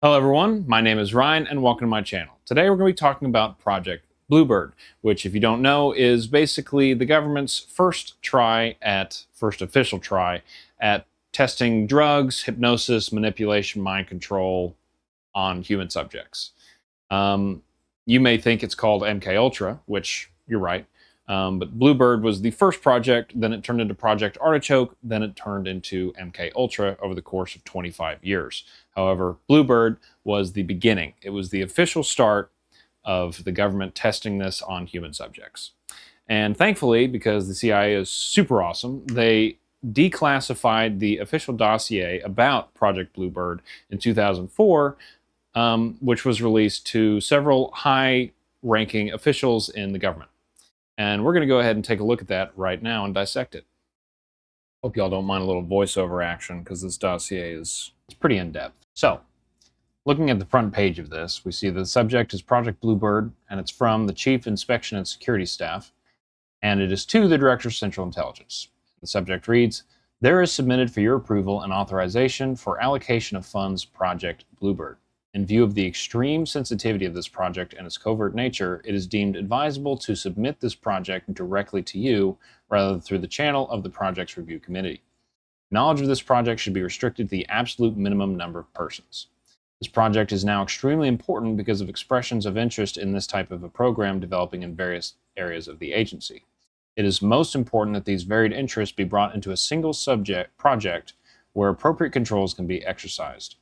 Hello everyone, my name is Ryan and welcome to my channel. Today we're going to be talking about Project Bluebird, which if you don't know is basically the government's first official try at testing drugs, hypnosis, manipulation, mind control on human subjects. Um, you may think it's called MK Ultra, which you're right. But Bluebird was the first project, then it turned into Project Artichoke, then it turned into MK Ultra over the course of 25 years. However, Bluebird was the beginning. It was the official start of the government testing this on human subjects. And thankfully, because the CIA is super awesome, they declassified the official dossier about Project Bluebird in 2004, which was released to several high-ranking officials in the government. And we're going to go ahead and take a look at that right now and dissect it. Hope y'all don't mind a little voiceover action because this dossier is pretty in-depth. So, looking at the front page of this, we see the subject is Project Bluebird, and it's from the Chief Inspection and Security Staff, and it is to the Director of Central Intelligence. The subject reads, "There is submitted for your approval an authorization for allocation of funds Project Bluebird. In view of the extreme sensitivity of this project and its covert nature, it is deemed advisable to submit this project directly to you rather than through the channel of the Project's Review Committee. Knowledge of this project should be restricted to the absolute minimum number of persons. This project is now extremely important because of expressions of interest in this type of a program developing in various areas of the agency. It is most important that these varied interests be brought into a single project where appropriate controls can be exercised.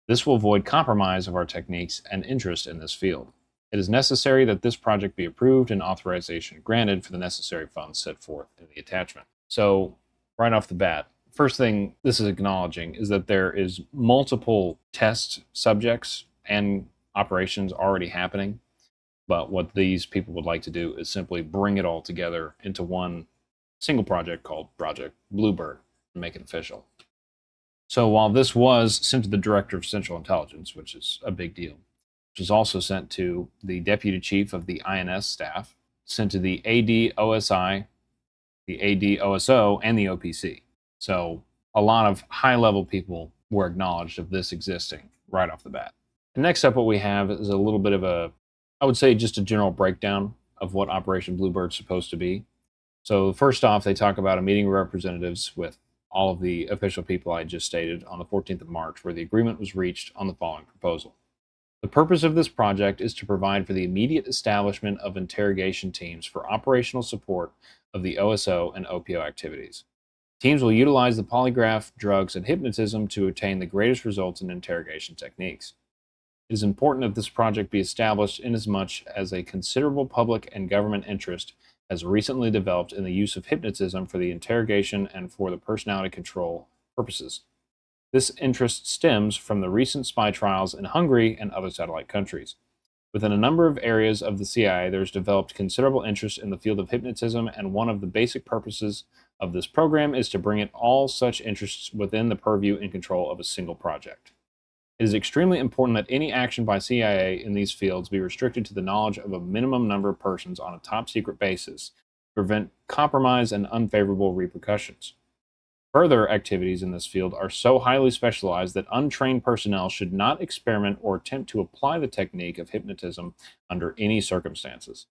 This will avoid compromise of our techniques and interest in this field. It is necessary that this project be approved and authorization granted for the necessary funds set forth in the attachment." So, right off the bat, first thing this is acknowledging is that there is multiple test subjects and operations already happening, but what these people would like to do is simply bring it all together into one single project called Project Bluebird and make it official. So while this was sent to the Director of Central Intelligence, which is a big deal, which was also sent to the Deputy Chief of the INS staff, sent to the ADOSI, the ADOSO, and the OPC. So a lot of high-level people were acknowledged of this existing right off the bat. And next up, what we have is a little bit of I would say just a general breakdown of what Operation Bluebird's supposed to be. So first off, they talk about a meeting of representatives with all of the official people I just stated on the 14th of March, where the agreement was reached on the following proposal. The purpose of this project is to provide for the immediate establishment of interrogation teams for operational support of the OSO and OPO activities. Teams will utilize the polygraph, drugs, and hypnotism to attain the greatest results in interrogation techniques. It is important that this project be established inasmuch as a considerable public and government interest has recently developed in the use of hypnotism for the interrogation and for the personality control purposes. This interest stems from the recent spy trials in Hungary and other satellite countries. Within a number of areas of the CIA, there is developed considerable interest in the field of hypnotism, and one of the basic purposes of this program is to bring in all such interests within the purview and control of a single project. It is extremely important that any action by CIA in these fields be restricted to the knowledge of a minimum number of persons on a top-secret basis to prevent compromise and unfavorable repercussions. Further activities in this field are so highly specialized that untrained personnel should not experiment or attempt to apply the technique of hypnotism under any circumstances.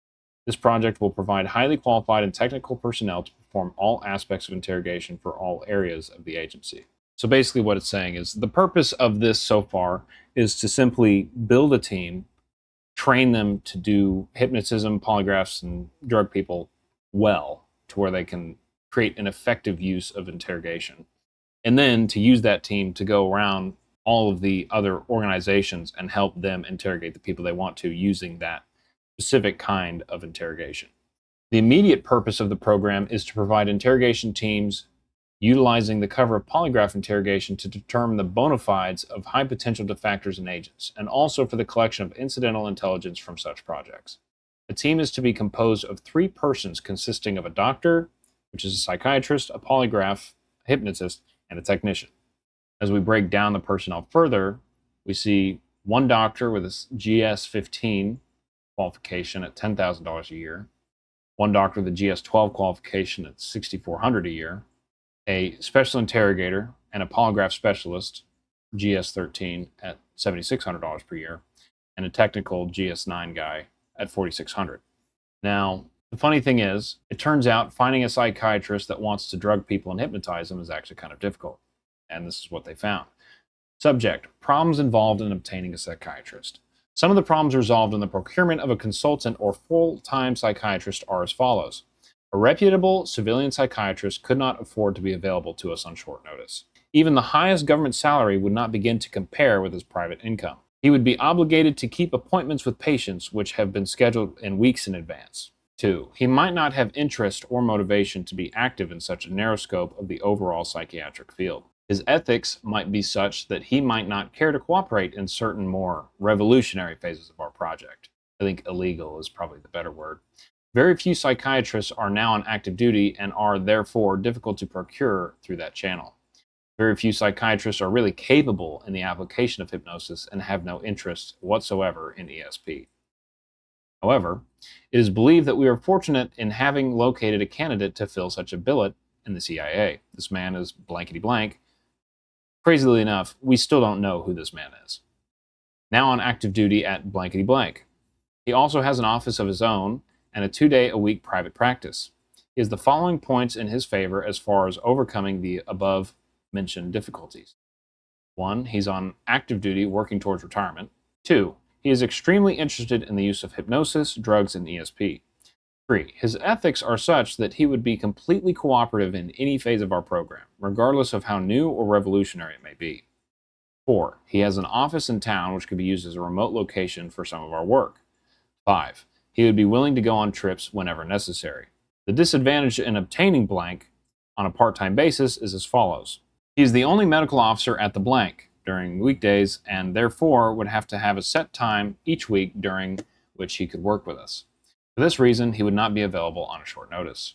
This project will provide highly qualified and technical personnel to perform all aspects of interrogation for all areas of the agency. So basically what it's saying is the purpose of this so far is to simply build a team, train them to do hypnotism, polygraphs, and drug people well to where they can create an effective use of interrogation. And then to use that team to go around all of the other organizations and help them interrogate the people they want to using that specific kind of interrogation. The immediate purpose of the program is to provide interrogation teams utilizing the cover of polygraph interrogation to determine the bona fides of high potential defectors and agents, and also for the collection of incidental intelligence from such projects. A team is to be composed of 3 persons consisting of a doctor, which is a psychiatrist, a polygraph, a hypnotist, and a technician. As we break down the personnel further, we see one doctor with a GS-15 qualification at $10,000 a year, one doctor with a GS-12 qualification at $6,400 a year, a special interrogator and a polygraph specialist, GS-13, at $7,600 per year, and a technical GS9 guy at $4,600. Now, the funny thing is, it turns out finding a psychiatrist that wants to drug people and hypnotize them is actually kind of difficult. And this is what they found. Subject: problems involved in obtaining a psychiatrist. Some of the problems resolved in the procurement of a consultant or full-time psychiatrist are as follows. A reputable civilian psychiatrist could not afford to be available to us on short notice. Even the highest government salary would not begin to compare with his private income. He would be obligated to keep appointments with patients which have been scheduled in weeks in advance. 2. He might not have interest or motivation to be active in such a narrow scope of the overall psychiatric field. His ethics might be such that he might not care to cooperate in certain more revolutionary phases of our project. I think illegal is probably the better word. Very few psychiatrists are now on active duty and are therefore difficult to procure through that channel. Very few psychiatrists are really capable in the application of hypnosis and have no interest whatsoever in ESP. However, it is believed that we are fortunate in having located a candidate to fill such a billet in the CIA. This man is blankety blank. Crazily enough, we still don't know who this man is. Now on active duty at blankety blank. He also has an office of his own and a 2-day-a-week private practice. He has the following points in his favor as far as overcoming the above-mentioned difficulties. 1. He's on active duty working towards retirement. 2. He is extremely interested in the use of hypnosis, drugs, and ESP. 3. His ethics are such that he would be completely cooperative in any phase of our program, regardless of how new or revolutionary it may be. 4. He has an office in town which could be used as a remote location for some of our work. 5. He would be willing to go on trips whenever necessary. The disadvantage in obtaining blank on a part-time basis is as follows. He is the only medical officer at the blank during weekdays and therefore would have to have a set time each week during which he could work with us. For this reason, he would not be available on a short notice.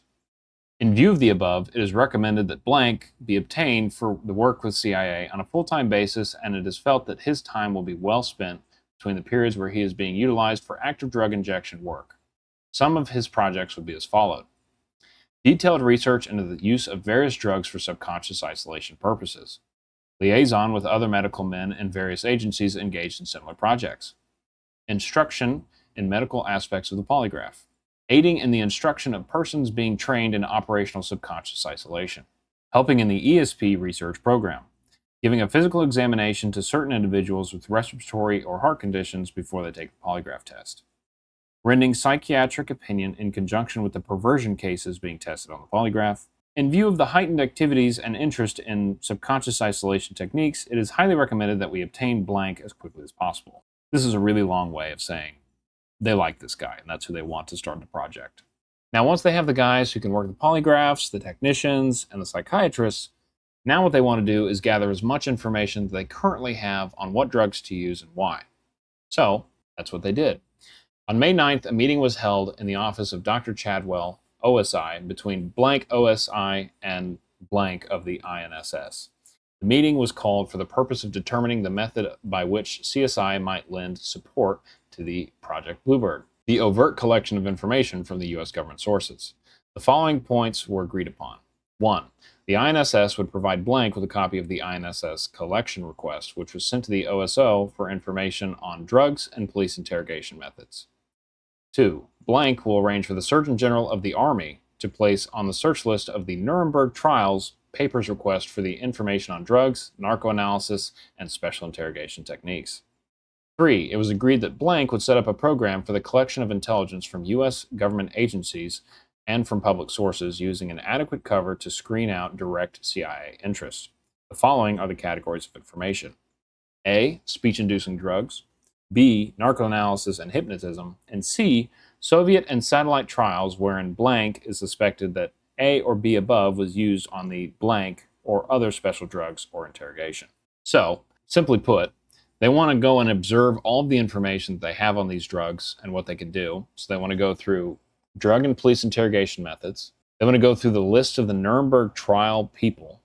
In view of the above, it is recommended that blank be obtained for the work with CIA on a full-time basis, and it is felt that his time will be well spent between the periods where he is being utilized for active drug injection work. Some of his projects would be as followed. Detailed research into the use of various drugs for subconscious isolation purposes. Liaison with other medical men and various agencies engaged in similar projects. Instruction in medical aspects of the polygraph. Aiding in the instruction of persons being trained in operational subconscious isolation. Helping in the ESP research program. Giving a physical examination to certain individuals with respiratory or heart conditions before they take the polygraph test. Rendering psychiatric opinion in conjunction with the perversion cases being tested on the polygraph. In view of the heightened activities and interest in subconscious isolation techniques, it is highly recommended that we obtain blank as quickly as possible. This is a really long way of saying they like this guy, and that's who they want to start the project. Now, once they have the guys who can work the polygraphs, the technicians, and the psychiatrists, now what they want to do is gather as much information that they currently have on what drugs to use and why. So, that's what they did. On May 9th, a meeting was held in the office of Dr. Chadwell, OSI, between blank OSI and blank of the INSS. The meeting was called for the purpose of determining the method by which CSI might lend support to the Project Bluebird, the overt collection of information from the U.S. government sources. The following points were agreed upon. 1. The INSS would provide blank with a copy of the INSS collection request, which was sent to the OSO for information on drugs and police interrogation methods. 2. Blank will arrange for the Surgeon General of the Army to place on the search list of the Nuremberg trials papers request for the information on drugs, narcoanalysis, and special interrogation techniques. 3. It was agreed that blank would set up a program for the collection of intelligence from U.S. government agencies and from public sources using an adequate cover to screen out direct CIA interest. The following are the categories of information. A. Speech-inducing drugs. B. Narcoanalysis and hypnotism. And C. Soviet and satellite trials wherein blank is suspected that A or B above was used on the blank or other special drugs or interrogation. So, simply put, they want to go and observe all of the information that they have on these drugs and what they can do. So they want to go through drug and police interrogation methods. They want to go through the list of the Nuremberg trial people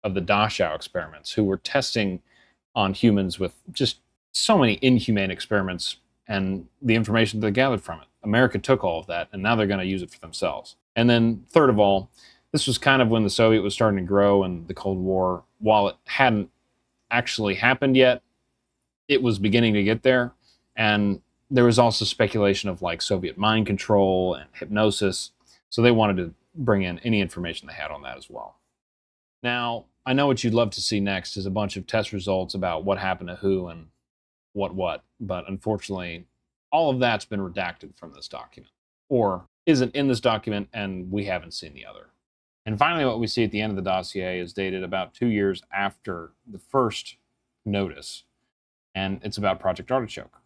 of the Dachau experiments who were testing on humans with just so many inhumane experiments and the information they gathered from it. America took all of that, and now they're going to use it for themselves. And then, third of all, this was kind of when the Soviet was starting to grow and the Cold War, while it hadn't actually happened yet, it was beginning to get there. And there was also speculation of like Soviet mind control and hypnosis. So they wanted to bring in any information they had on that as well. Now, I know what you'd love to see next is a bunch of test results about what happened to who and what, but unfortunately, all of that's been redacted from this document, or isn't in this document, and we haven't seen the other. And finally, what we see at the end of the dossier is dated about 2 years after the first notice, and it's about Project Artichoke.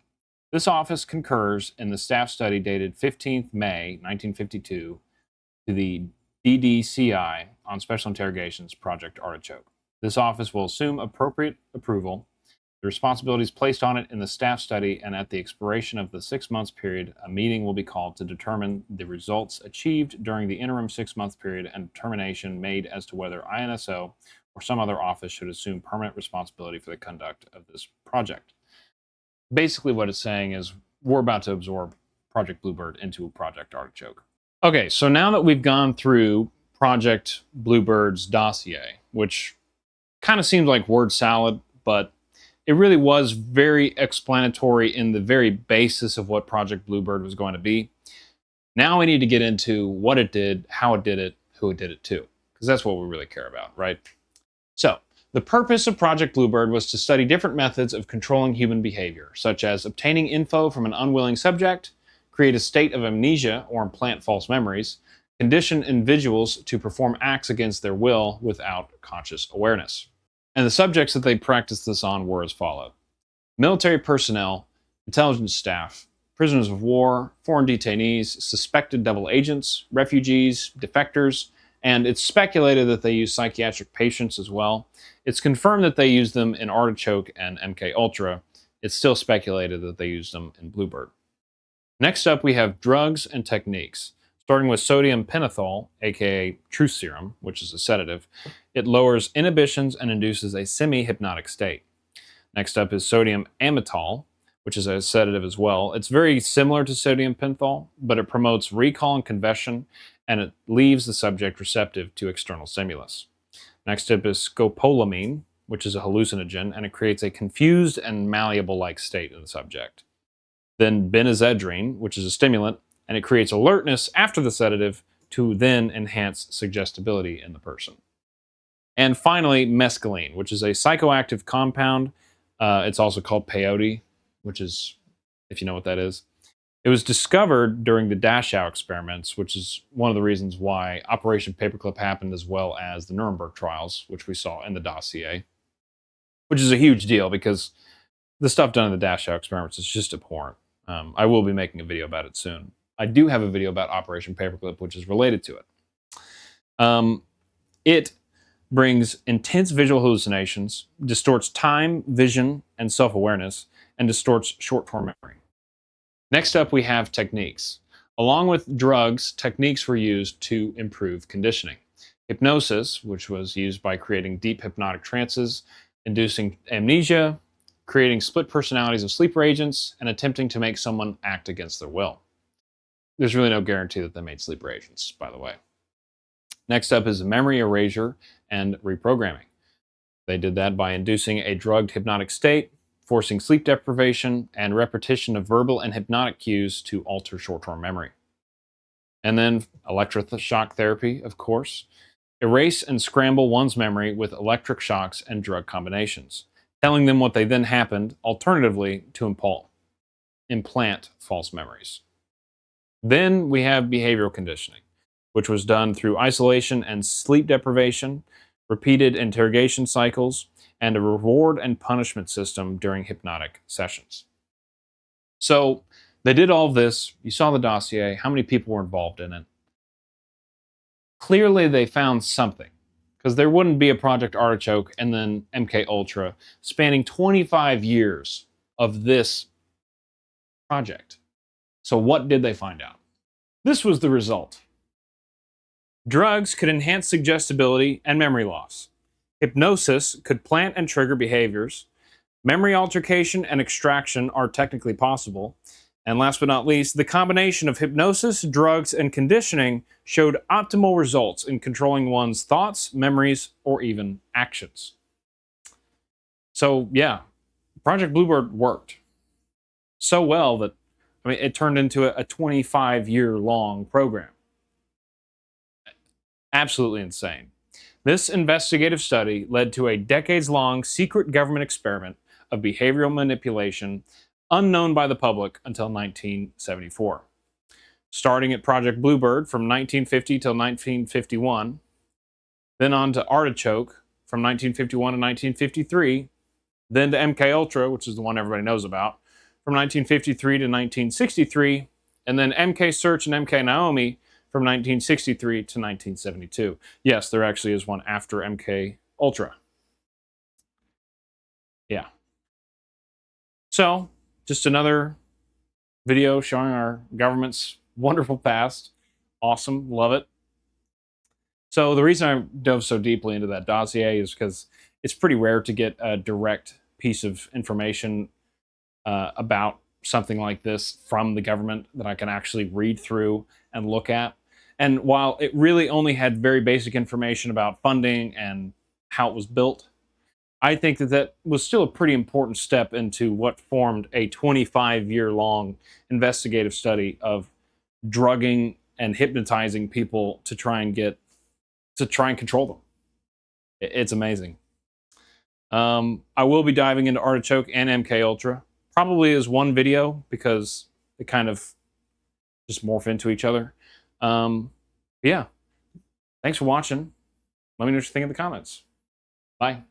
This office concurs in the staff study dated 15th May 1952 to the DDCI on Special Interrogations Project Artichoke. This office will assume appropriate approval, the responsibilities placed on it in the staff study, and at the expiration of the 6 months period, a meeting will be called to determine the results achieved during the interim 6-month period and determination made as to whether INSO or some other office should assume permanent responsibility for the conduct of this project. Basically, what it's saying is we're about to absorb Project Bluebird into Project Artichoke. Okay, so now that we've gone through Project Bluebird's dossier, which kind of seems like word salad, but it really was very explanatory in the very basis of what Project Bluebird was going to be. Now we need to get into what it did, how it did it, who it did it to, because that's what we really care about, right? So, the purpose of Project Bluebird was to study different methods of controlling human behavior, such as obtaining info from an unwilling subject, create a state of amnesia or implant false memories, condition individuals to perform acts against their will without conscious awareness. And the subjects that they practiced this on were as follows: military personnel, intelligence staff, prisoners of war, foreign detainees, suspected double agents, refugees, defectors, and it's speculated that they use psychiatric patients as well. It's confirmed that they used them in Artichoke and MK Ultra. It's still speculated that they used them in Bluebird. Next up, we have drugs and techniques. Starting with sodium pentothal, aka truth serum, which is a sedative. It lowers inhibitions and induces a semi-hypnotic state. Next up is sodium amytal, which is a sedative as well. It's very similar to sodium pentothal, but it promotes recall and conversion, and it leaves the subject receptive to external stimulus. Next up is scopolamine, which is a hallucinogen, and it creates a confused and malleable-like state in the subject. Then benazedrine, which is a stimulant, and it creates alertness after the sedative to then enhance suggestibility in the person. And finally, mescaline, which is a psychoactive compound. It's also called peyote, which is, if you know what that is. It was discovered during the Dachau experiments, which is one of the reasons why Operation Paperclip happened, as well as the Nuremberg trials, which we saw in the dossier, which is a huge deal because the stuff done in the Dachau experiments is just abhorrent. I will be making a video about it soon. I do have a video about Operation Paperclip, which is related to it. It brings intense visual hallucinations, distorts time, vision, and self-awareness, and distorts short-term memory. Next up, we have techniques. Along with drugs, techniques were used to improve conditioning. Hypnosis, which was used by creating deep hypnotic trances, inducing amnesia, creating split personalities of sleeper agents, and attempting to make someone act against their will. There's really no guarantee that they made sleeper agents, by the way. Next up is memory erasure and reprogramming. They did that by inducing a drugged hypnotic state, forcing sleep deprivation, and repetition of verbal and hypnotic cues to alter short-term memory. And then electroshock therapy, of course. Erase and scramble one's memory with electric shocks and drug combinations, telling them what they then happened, alternatively to implant false memories. Then we have behavioral conditioning, which was done through isolation and sleep deprivation, repeated interrogation cycles, and a reward and punishment system during hypnotic sessions. So they did all of this. You saw the dossier. How many people were involved in it? Clearly they found something, because there wouldn't be a Project Artichoke and then MK Ultra spanning 25 years of this project. So what did they find out? This was the result. Drugs could enhance suggestibility and memory loss. Hypnosis could plant and trigger behaviors. Memory altercation and extraction are technically possible. And last but not least, the combination of hypnosis, drugs, and conditioning showed optimal results in controlling one's thoughts, memories, or even actions. So yeah, Project Bluebird worked so well that, I mean, it turned into a 25-year-long program. Absolutely insane. This investigative study led to a decades-long secret government experiment of behavioral manipulation unknown by the public until 1974. Starting at Project Bluebird from 1950 till 1951, then on to Artichoke from 1951 to 1953, then to MK Ultra, which is the one everybody knows about, from 1953 to 1963, and then MK Search and MK Naomi from 1963 to 1972. Yes, there actually is one after MK Ultra. Yeah. So, just another video showing our government's wonderful past. Awesome, love it. So the reason I dove so deeply into that dossier is because it's pretty rare to get a direct piece of information about something like this from the government that I can actually read through and look at. And while it really only had very basic information about funding and how it was built, I think that that was still a pretty important step into what formed a 25-year-long investigative study of drugging and hypnotizing people to try and control them. It's amazing. I will be diving into Artichoke and MK Ultra, probably as one video because they kind of just morph into each other. Yeah, thanks for watching. Let me know what you think in the comments. Bye.